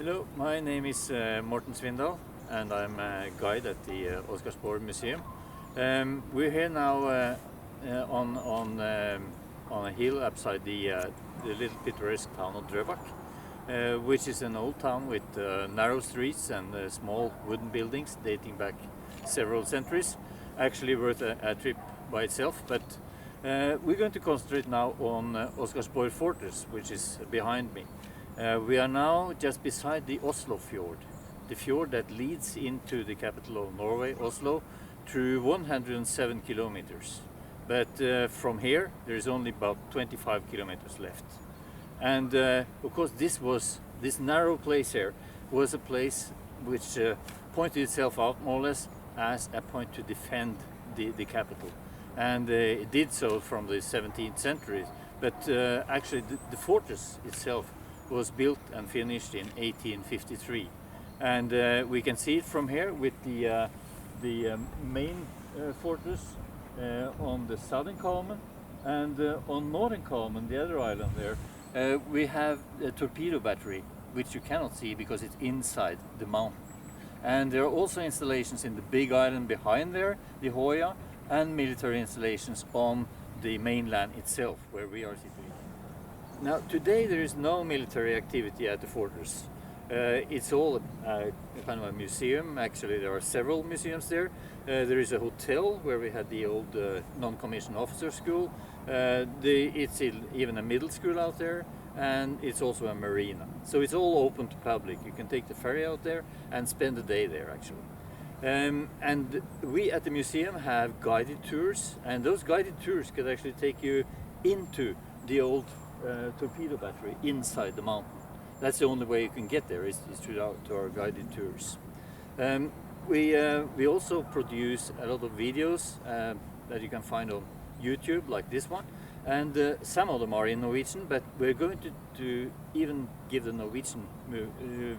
Hello, my name is Morten Svinndal and I'm a guide at the Oscarsborg Museum. We're here now on a hill upside the little picturesque town of Drøbak, which is an old town with narrow streets and small wooden buildings dating back several centuries. Actually worth a trip by itself, but we're going to concentrate now on Oscarsborg Fortress, which is behind me. We are now just beside the Oslo fjord, the fjord that leads into the capital of Norway, Oslo, through 107 kilometers. But from here there is only about 25 kilometers left. And of course this narrow place here was a place which pointed itself out more or less as a point to defend the capital. And it did so from the 17th century, but actually the fortress itself was built and finished in 1853, and we can see it from here with the main fortress on the southern Kalmen, and on northern Kalmen, the other island there, we have a torpedo battery, which you cannot see because it's inside the mountain. And there are also installations in the big island behind there, the Hoya, and military installations on the mainland itself, where we are situated. Now, today there is no military activity at the fortress. It's all kind of a museum. Actually, there are several museums there. There is a hotel where we had the old non-commissioned officer school. It's even a middle school out there, and it's also a marina. So it's all open to public. You can take the ferry out there and spend the day there, actually. And we at the museum have guided tours, and those guided tours could actually take you into the old torpedo battery inside the mountain. That's the only way you can get there, is through our guided tours. We also produce a lot of videos that you can find on YouTube, like this one, and some of them are in Norwegian, but we're going to even give the Norwegian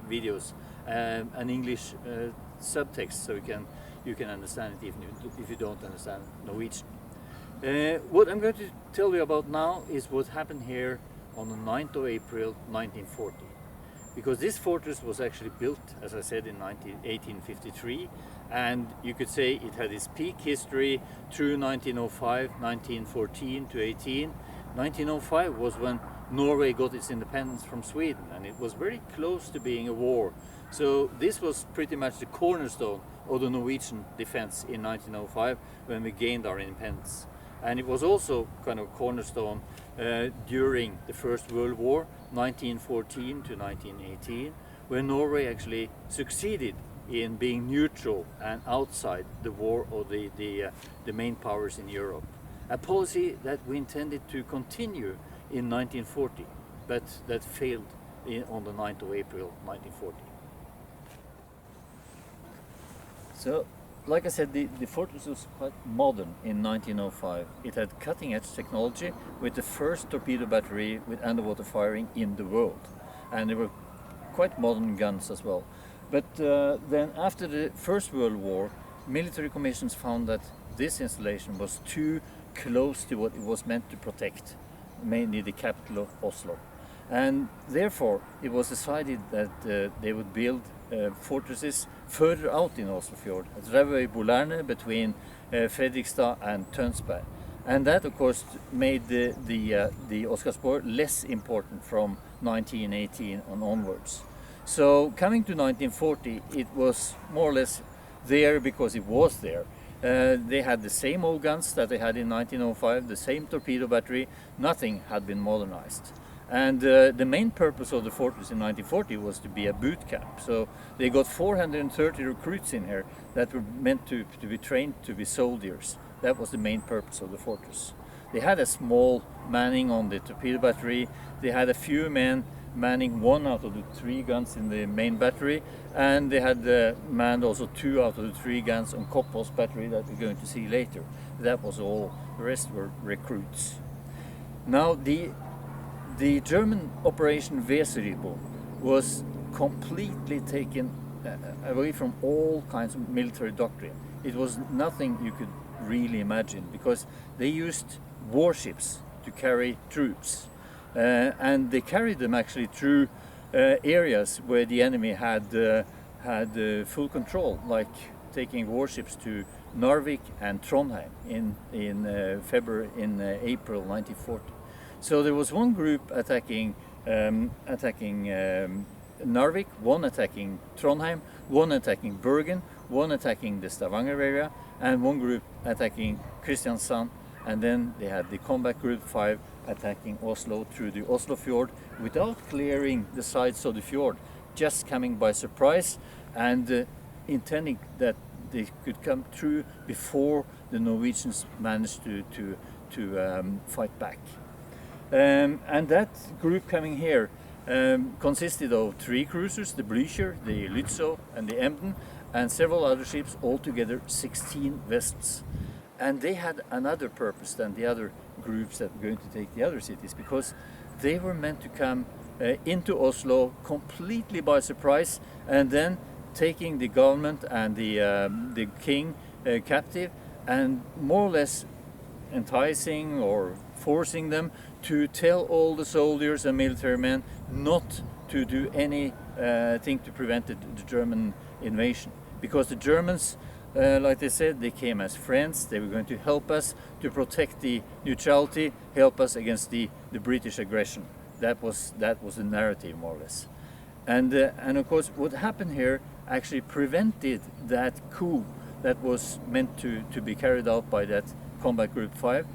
videos an English subtext, so you can understand it even if you don't understand Norwegian. What I'm going to tell you about now is what happened here on the 9th of April 1940. Because this fortress was actually built, as I said, in 1853, and you could say it had its peak history through 1905, 1914 to 18. 1905 was when Norway got its independence from Sweden, and it was very close to being a war. So this was pretty much the cornerstone of the Norwegian defense in 1905 when we gained our independence. And it was also kind of cornerstone during the First World War, 1914 to 1918, where Norway actually succeeded in being neutral and outside the war of the main powers in Europe. A policy that we intended to continue in 1940, but that failed on the 9th of April 1940. So, like I said, the fortress was quite modern in 1905. It had cutting-edge technology with the first torpedo battery with underwater firing in the world. And there were quite modern guns as well. But then after the First World War, military commissions found that this installation was too close to what it was meant to protect, mainly the capital of Oslo. And therefore it was decided that they would build fortresses further out in Oslofjord, at Drøbak between Fredrikstad and Tønsberg. And that of course made the Oscarsborg less important from 1918 on onwards. So coming to 1940, it was more or less there because it was there. They had the same old guns that they had in 1905, the same torpedo battery, nothing had been modernized. And the main purpose of the fortress in 1940 was to be a boot camp. So they got 430 recruits in here that were meant to be trained to be soldiers. That was the main purpose of the fortress. They had a small manning on the torpedo battery. They had a few men manning 1 out of the 3 guns in the main battery, and they had manned also 2 out of the 3 guns on Koppås battery that we're going to see later. That was all. The rest were recruits. Now the German Operation Weserübung was completely taken away from all kinds of military doctrine. It was nothing you could really imagine, because they used warships to carry troops. And they carried them actually through areas where the enemy had full control, like taking warships to Narvik and Trondheim in April 1940. So there was one group attacking Narvik, one attacking Trondheim, one attacking Bergen, one attacking the Stavanger area, and one group attacking Kristiansand, and then they had the combat group 5 attacking Oslo through the Oslo fjord without clearing the sides of the fjord, just coming by surprise and intending that they could come through before the Norwegians managed to fight back. And that group coming here consisted of 3 cruisers, the Blücher, the Lützow and the Emden, and several other ships, altogether 16 vessels. And they had another purpose than the other groups that were going to take the other cities, because they were meant to come into Oslo completely by surprise, and then taking the government and the king captive, and more or less enticing or forcing them to tell all the soldiers and military men not to do anything to prevent the German invasion. Because the Germans, like they said, they came as friends. They were going to help us to protect the neutrality, help us against the British aggression. That was the narrative, more or less. And of course, what happened here actually prevented that coup that was meant to be carried out by that Combat Group 5,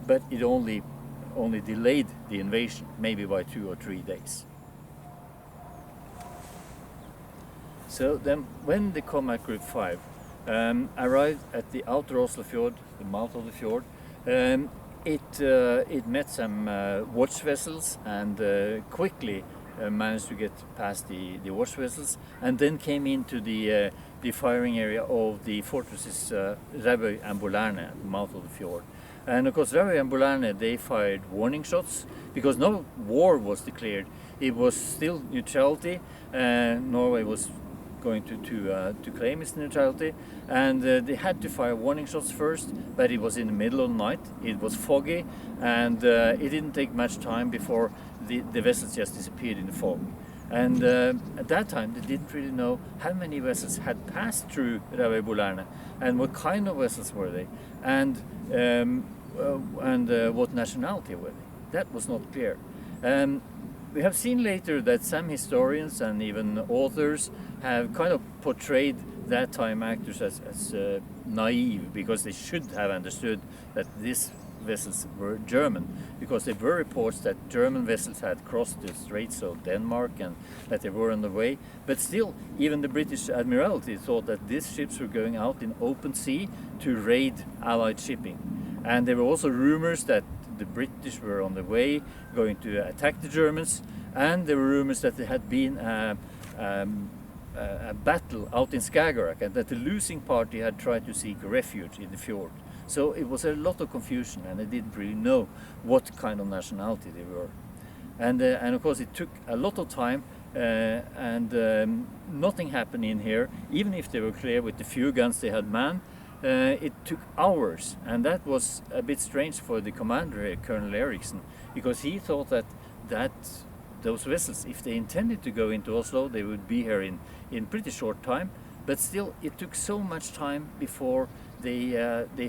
but it only delayed the invasion, maybe by 2 or 3 days. So then, when the Combat Group 5 arrived at the outer Oslo fjord, the mouth of the fjord, it met some watch vessels and quickly managed to get past the watch vessels, and then came into the firing area of the fortresses Drøbak and Bolerne at the mouth of the fjord. And of course, Drøbak and Bolerne, they fired warning shots because no war was declared. It was still neutrality. Norway was going to claim its neutrality, and they had to fire warning shots first, but it was in the middle of the night, it was foggy, and it didn't take much time before the vessels just disappeared in the fog. And at that time they didn't really know how many vessels had passed through Bolerne and what kind of vessels were they, and what nationality were they. That was not clear. We have seen later that some historians and even authors have kind of portrayed that time actors as naive, because they should have understood that these vessels were German, because there were reports that German vessels had crossed the Straits of Denmark and that they were on the way. But still, even the British Admiralty thought that these ships were going out in open sea to raid Allied shipping. And there were also rumors that the British were on the way going to attack the Germans, and there were rumors that there had been a battle out in Skagerrak and that the losing party had tried to seek refuge in the fjord. So it was a lot of confusion, and they didn't really know what kind of nationality they were. And of course it took a lot of time, and nothing happened in here. Even if they were clear with the few guns they had manned, it took hours, and that was a bit strange for the commander, Colonel Eriksen, because he thought that those vessels, if they intended to go into Oslo, they would be here in pretty short time. But still, it took so much time before they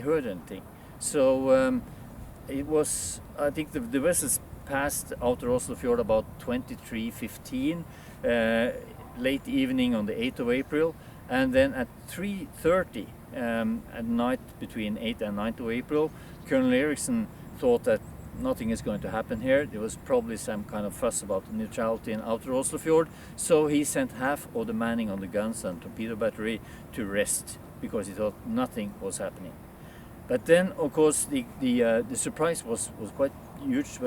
heard anything. So it was, I think the vessels passed outer Oslo fjord about 23:15, late evening on the 8th of April, and then at 3:30 at night, between 8th and 9th of April, Colonel Eriksen thought that nothing is going to happen here. There was probably some kind of fuss about the neutrality in outer Oslo fjord, so he sent half of the manning on the guns and torpedo battery to rest, because he thought nothing was happening. But then, of course, the surprise was quite huge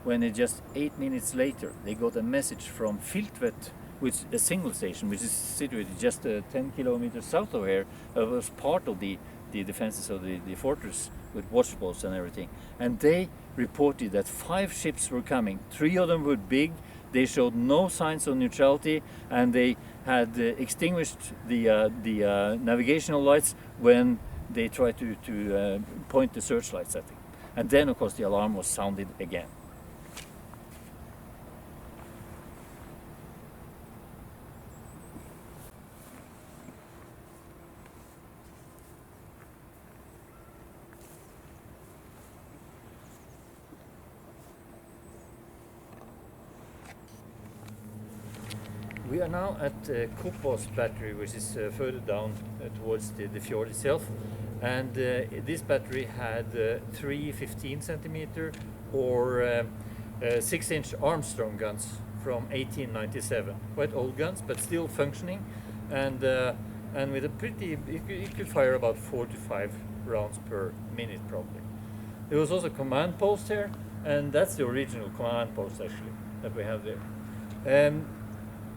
when it just 8 minutes later they got a message from Filtvet, which is a signal station which is situated just 10 kilometers south of here. It was part of the defenses of the fortress with watchposts and everything. And they reported that 5 ships were coming. 3 of them were big. They showed no signs of neutrality, and they had extinguished the navigational lights when they tried to point the searchlights at them. And then, of course, the alarm was sounded again. We are now at Torpedo Battery, which is further down towards the fjord itself. And this battery had three 15 centimeter or 6-inch Armstrong guns from 1897. Quite old guns, but still functioning. And with a pretty, it could fire about 4 to 5 rounds per minute probably. There was also a command post here, and that's the original command post actually that we have there.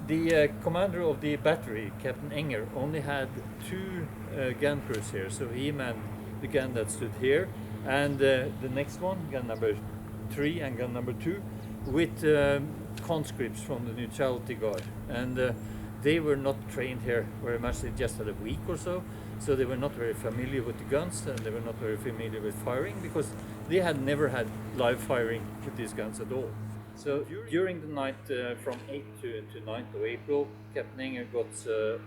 The commander of the battery, Captain Enger, only had 2 gun crews here, so he manned the gun that stood here, and the next one, gun number 3 and gun number 2, with conscripts from the Neutrality Guard. And they were not trained here very much, they just had a week or so they were not very familiar with the guns, and they were not very familiar with firing, because they had never had live firing with these guns at all. So during the night from 8th to 9th of April, Captain Enger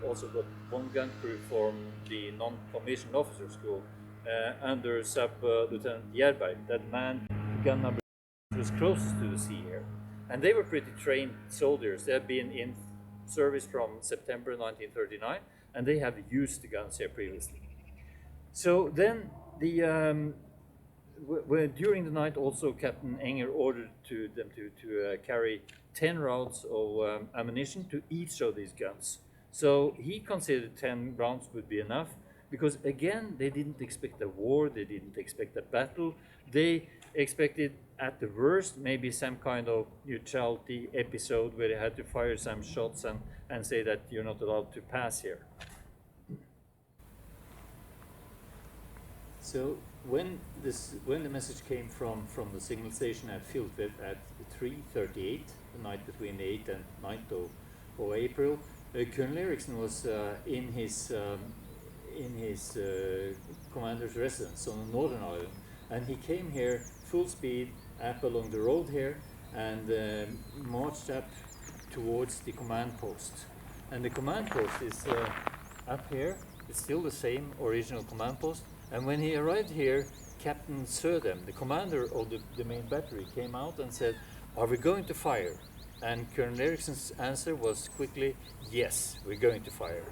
also got 1 gun crew from the non-commissioned officer school under Sub-Lieutenant Jerberg, that manned the gun number was closest to the sea here. And they were pretty trained soldiers. They had been in service from September 1939, and they have used the guns here previously. So then during the night also Captain Enger ordered them to carry 10 rounds of ammunition to each of these guns. So he considered 10 rounds would be enough, because again they didn't expect a war, they didn't expect a battle, they expected at the worst maybe some kind of neutrality episode where they had to fire some shots and say that you're not allowed to pass here. So when the message came from the signal station at Filtvet at 3:38, the night between the 8th and 9th of April, Colonel Eriksen was in his commander's residence on the Northern Island, and he came here full speed up along the road here and marched up towards the command post. And the command post is up here. It's still the same original command post. And when he arrived here, Captain Södem, the commander of the main battery, came out and said, "Are we going to fire?" And Colonel Eriksen's answer was quickly, "Yes, we're going to fire."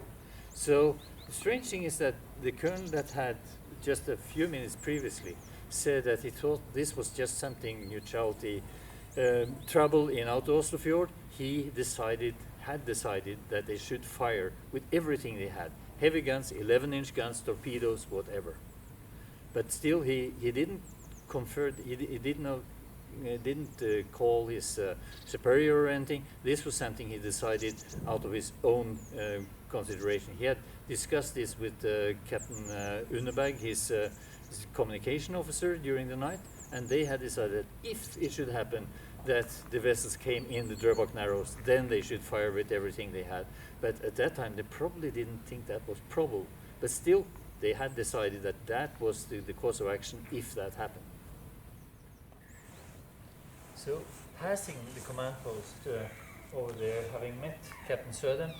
So the strange thing is that the colonel that had just a few minutes previously said that he thought this was just something neutrality trouble in Outer Oslofjord. He had decided that they should fire with everything they had. Heavy guns, 11-inch guns, torpedoes, whatever. But still, he didn't confer. He didn't call his superior or anything. This was something he decided out of his own consideration. He had discussed this with Captain Unneberg, his communication officer, during the night, and they had decided if it should happen that the vessels came in the Drøbak Narrows, then they should fire with everything they had. But at that time, they probably didn't think that was probable. But still, they had decided that that was the course of action if that happened. So, passing the command post over there, having met Captain Södem,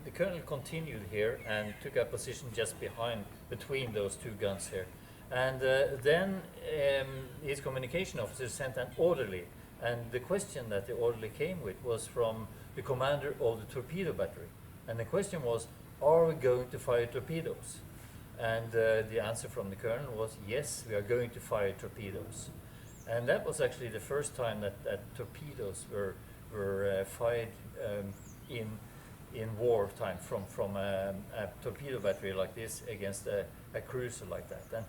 the colonel continued here and took a position just between those 2 guns here. And then his communication officer sent an orderly. And the question that the orderly came with was from the commander of the torpedo battery. And the question was, are we going to fire torpedoes? And the answer from the colonel was, yes, we are going to fire torpedoes. And that was actually the first time that torpedoes were fired in wartime from a torpedo battery like this against a cruiser like that. And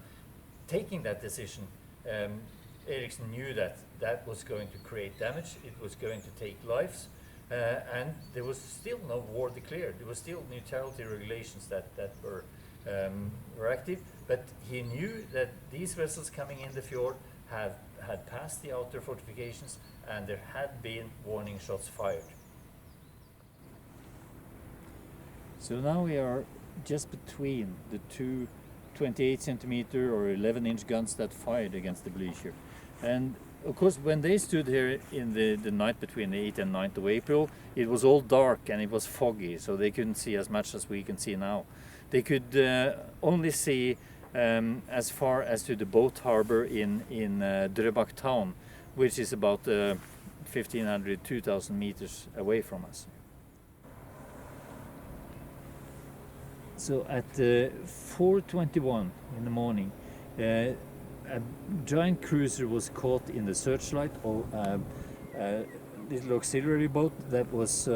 taking that decision, Eriksen knew that was going to create damage, it was going to take lives, and there was still no war declared. There was still neutrality regulations that were active, but he knew that these vessels coming in the fjord had passed the outer fortifications, and there had been warning shots fired. So now we are just between the 2 28 centimeter or 11-inch guns that fired against the Blücher. And of course, when they stood here in the night between the 8th and 9th of April, it was all dark and it was foggy, so they couldn't see as much as we can see now. They could only see as far as to the boat harbor in Drøbak town, which is about 1,500, 2,000 meters away from us. So at 4:21 in the morning, a giant cruiser was caught in the searchlight of a little auxiliary boat that was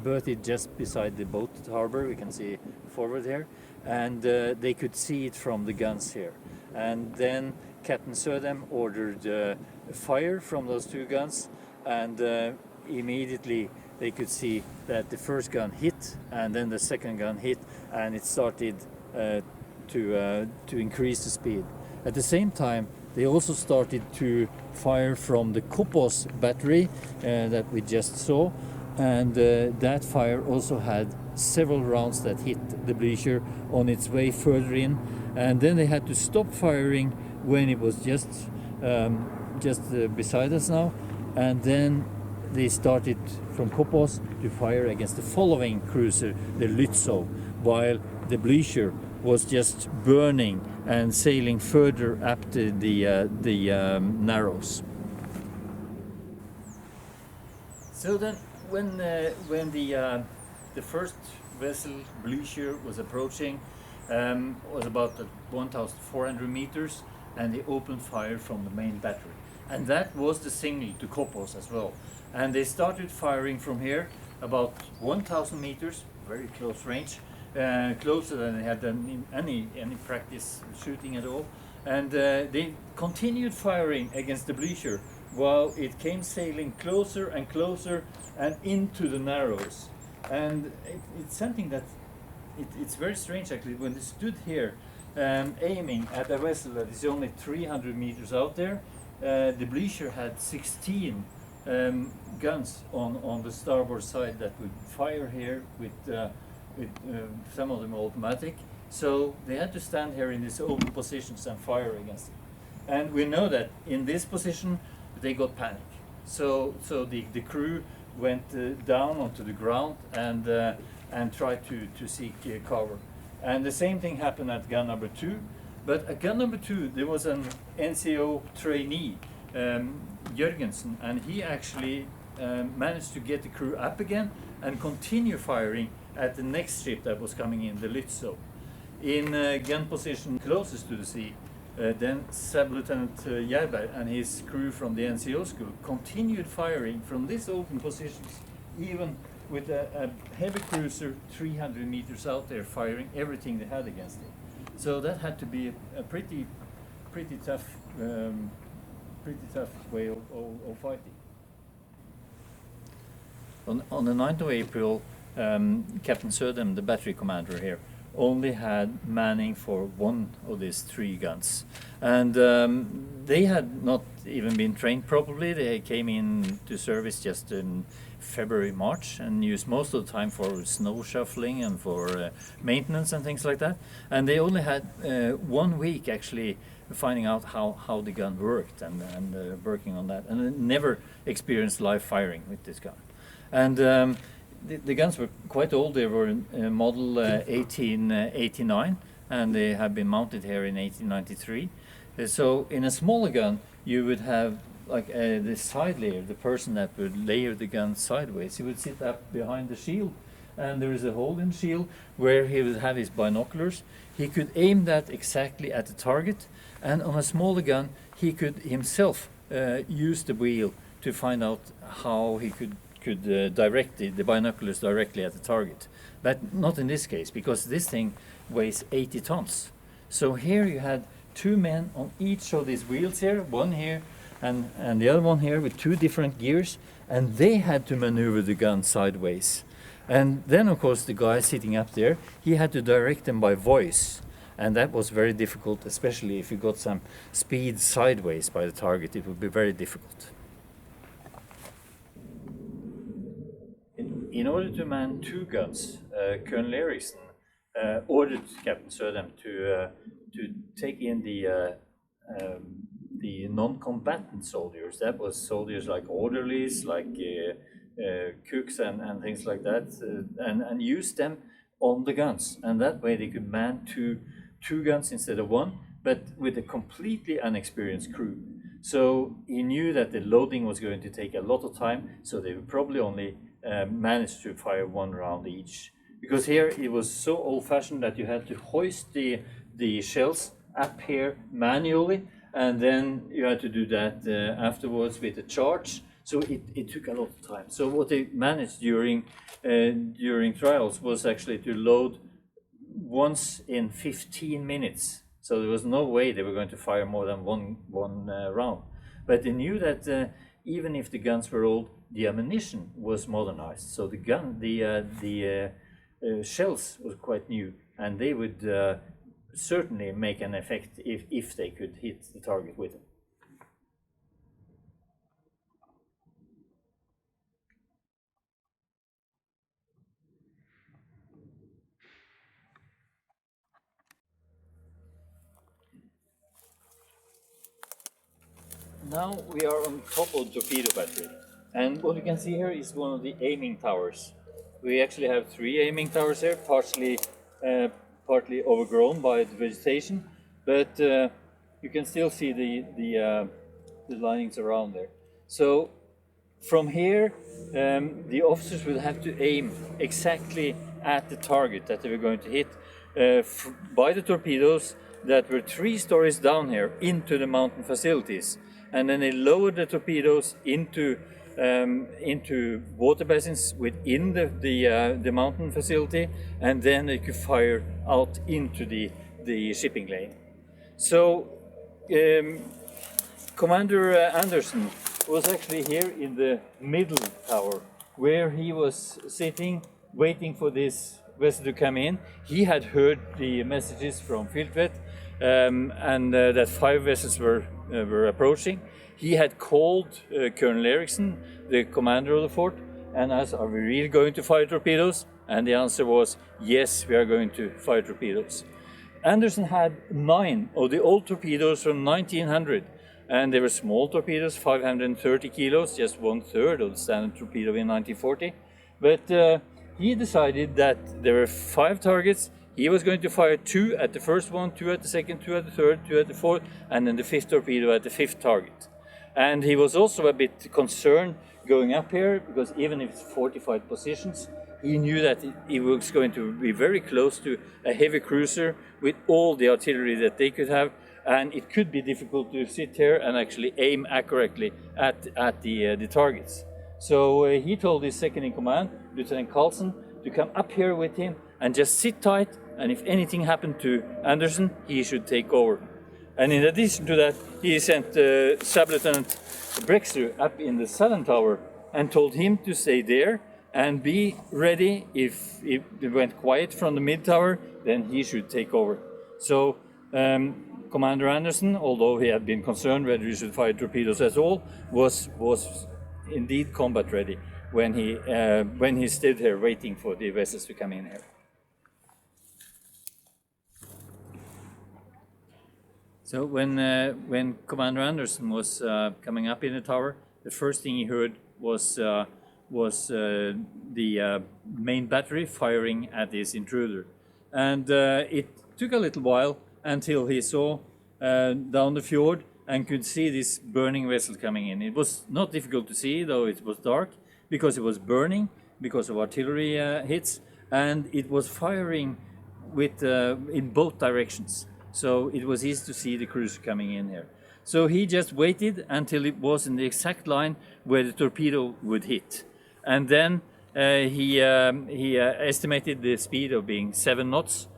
berthed just beside the boat harbor. We can see forward here, and they could see it from the guns here. And then Captain Södem ordered fire from those two guns, and immediately they could see that the first gun hit, and then the second gun hit, and it started to increase the speed. At the same time, they also started to fire from the Torpedo Battery that we just saw, and that fire also had several rounds that hit the Blücher on its way further in, and then they had to stop firing when it was just beside us now, and then they started from Kopos to fire against the following cruiser, the Lützow, while the Blücher was just burning and sailing further up to the narrows. So then, when the first vessel Blücher was approaching, was about 1,400 meters, and they opened fire from the main battery, and that was the signal to Kopos as well. And they started firing from here about 1,000 meters, very close range. Closer than they had done in any practice shooting at all, and they continued firing against the Blücher while it came sailing closer and closer and into the narrows. And it's something that it's very strange actually. When they stood here aiming at a vessel that is only 300 meters out there, the Blücher had 16 guns on the starboard side that would fire here with some of them automatic, so they had to stand here in these open positions and fire against it. And we know that in this position they got panic, so the crew went down onto the ground and tried to seek cover. And the same thing happened at gun number 2, but at gun number 2 there was an NCO trainee, Jørgensen, and he actually managed to get the crew up again and continue firing at the next ship that was coming in, the Lützow. In gun position closest to the sea, then Sub-Lieutenant Jerberg and his crew from the NCO school continued firing from these open positions, even with a heavy cruiser 300 meters out there, firing everything they had against it. So that had to be a pretty tough way of fighting. On the 9th of April, Captain Södem, the battery commander here, only had manning for one of these 3 guns, and they had not even been trained properly. They came in to service just in February, March, and used most of the time for snow shuffling and for maintenance and things like that. And they only had 1 week actually finding out how the gun worked and working on that, and never experienced live firing with this gun. And the guns were quite old. They were model 1889, and they have been mounted here in 1893. So in a smaller gun, you would have like the side layer, the person that would layer the gun sideways. He would sit up behind the shield, and there is a hole in the shield where he would have his binoculars. He could aim that exactly at the target, and on a smaller gun, he could himself use the wheel to find out how he could direct the binoculars directly at the target. But not in this case, because this thing weighs 80 tons. So here you had 2 men on each of these wheels here, one here and the other one here with 2 different gears, and they had to maneuver the gun sideways. And then of course the guy sitting up there, he had to direct them by voice, and that was very difficult, especially if you got some speed sideways by the target. It would be very difficult. In order to man 2 guns, Colonel Eriksen ordered Captain Södem to take in the non-combatant soldiers. That was soldiers like orderlies, like cooks and things like that, and use them on the guns. And that way they could man two guns instead of 1, but with a completely unexperienced crew. So he knew that the loading was going to take a lot of time, so they would probably only manage to fire 1 round each because here it was so old-fashioned that you had to hoist the shells up here manually, and then you had to do that afterwards with a charge. So it took a lot of time. So what they managed during trials was actually to load once in 15 minutes. So there was no way they were going to fire more than one round. But they knew that even if the guns were old, the ammunition was modernized. So the shells was quite new, and they would certainly make an effect if they could hit the target with them. Now we are on top of Torpedo Battery, and what you can see here is one of the aiming towers. We actually have 3 aiming towers here, partly overgrown by the vegetation, but you can still see the linings around there. So from here, the officers will have to aim exactly at the target that they were going to hit by the torpedoes that were 3 stories down here into the mountain facilities. And then they lowered the torpedoes into water basins within the mountain facility, and then they could fire out into the shipping lane. So Commander Anderson was actually here in the middle tower, where he was sitting waiting for this vessel to come in. He had heard the messages from Filtvet and that 5 vessels were approaching. He had called Colonel Eriksson, the commander of the fort, and asked, "Are we really going to fire torpedoes?" And the answer was, "Yes, we are going to fire torpedoes." Anderson had 9 of the old torpedoes from 1900, and they were small torpedoes, 530 kilos, just 1/3 of the standard torpedo in 1940. But he decided that there were 5 targets. He was going to fire 2 at the first one, 2 at the second, 2 at the third, 2 at the fourth, and then the 5th torpedo at the 5th target. And he was also a bit concerned going up here, because even if it's fortified positions, he knew that he was going to be very close to a heavy cruiser with all the artillery that they could have, and it could be difficult to sit here and actually aim accurately at the targets. So he told his second in command, Lieutenant Carlson, to come up here with him and just sit tight, and if anything happened to Anderson, he should take over. And in addition to that, he sent Sub-Lieutenant Brexter up in the southern tower and told him to stay there and be ready. If it went quiet from the mid tower, then he should take over. So Commander Anderson, although he had been concerned whether he should fire torpedoes at all, was indeed combat ready when he stood here waiting for the vessels to come in here. So when Commander Anderson was coming up in the tower, the first thing he heard was the main battery firing at his intruder, and it took a little while until he saw down the fjord and could see this burning vessel coming in. It was not difficult to see, though it was dark, because it was burning because of artillery hits, and it was firing with in both directions. So it was easy to see the cruiser coming in here. So he just waited until it was in the exact line where the torpedo would hit. And then he estimated the speed of being 7 knots.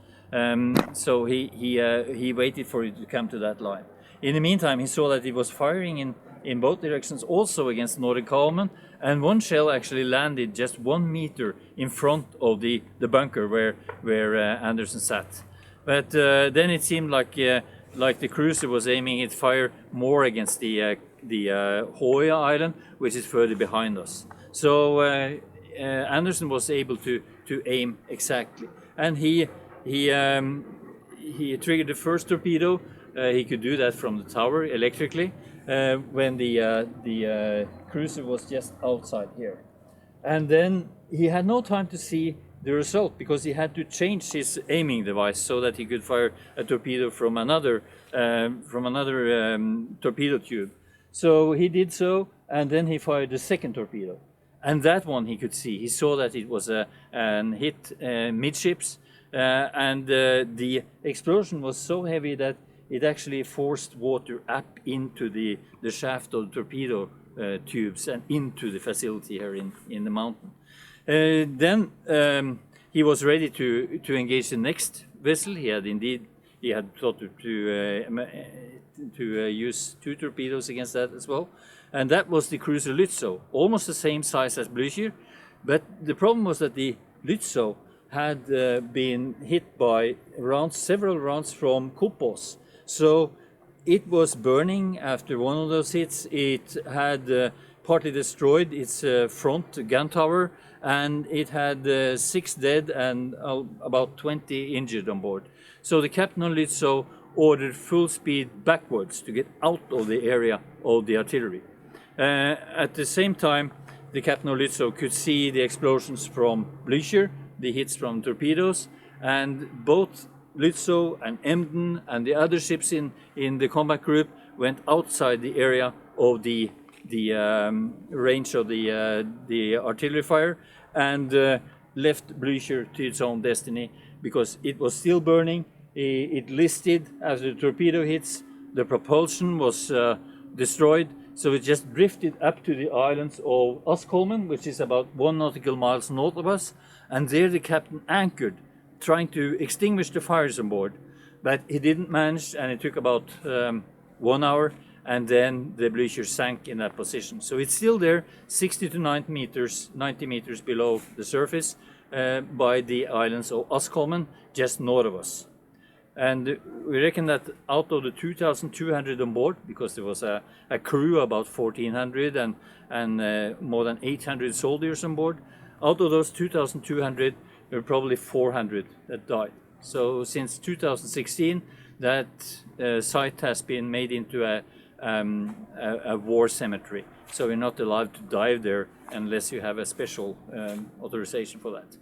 So he waited for it to come to that line. In the meantime, he saw that it was firing in both directions, also against Northern Kalman, and one shell actually landed just 1 meter in front of the bunker where Anderson sat. But then it seemed like the cruiser was aiming its fire more against the Hoya Island, which is further behind us. So Anderson was able to aim exactly, and he triggered the first torpedo. He could do that from the tower electrically when the cruiser was just outside here, and then he had no time to see the result, because he had to change his aiming device so that he could fire a torpedo from another torpedo tube. So he did so, and then he fired the second torpedo. and that one he could see. He saw that it was a hit midships, and the explosion was so heavy that it actually forced water up into the shaft of the torpedo tubes and into the facility here in the mountain. Then he was ready to engage the next vessel. He had thought to use 2 torpedoes against that as well, and that was the cruiser Lützow, almost the same size as Blücher, but the problem was that the Lützow had been hit by several rounds from Kopos, so it was burning after one of those hits. It had partly destroyed its front gun tower, and it had 6 dead and about 20 injured on board. So the captain on Lützow ordered full speed backwards to get out of the area of the artillery. At the same time, the captain of Lützow could see the explosions from Blücher, the hits from torpedoes, and both Lützow and Emden and the other ships in the combat group went outside the area of the range of the artillery fire, and left Blücher to its own destiny because it was still burning. It listed as the torpedo hits. The propulsion was destroyed, so it just drifted up to the islands of Oscarsborg, which is about 1 nautical miles north of us, and there the captain anchored, trying to extinguish the fires on board, but he didn't manage, and it took about 1 hour, and then the Blücher sank in that position. So it's still there, 60 to 90 meters below the surface, by the islands of Oscarsborg, just north of us. And we reckon that out of the 2,200 on board, because there was a crew about 1,400 and more than 800 soldiers on board, out of those 2,200, there were probably 400 that died. So since 2016, that site has been made into a war cemetery. So you're not allowed to dive there unless you have a special authorization for that.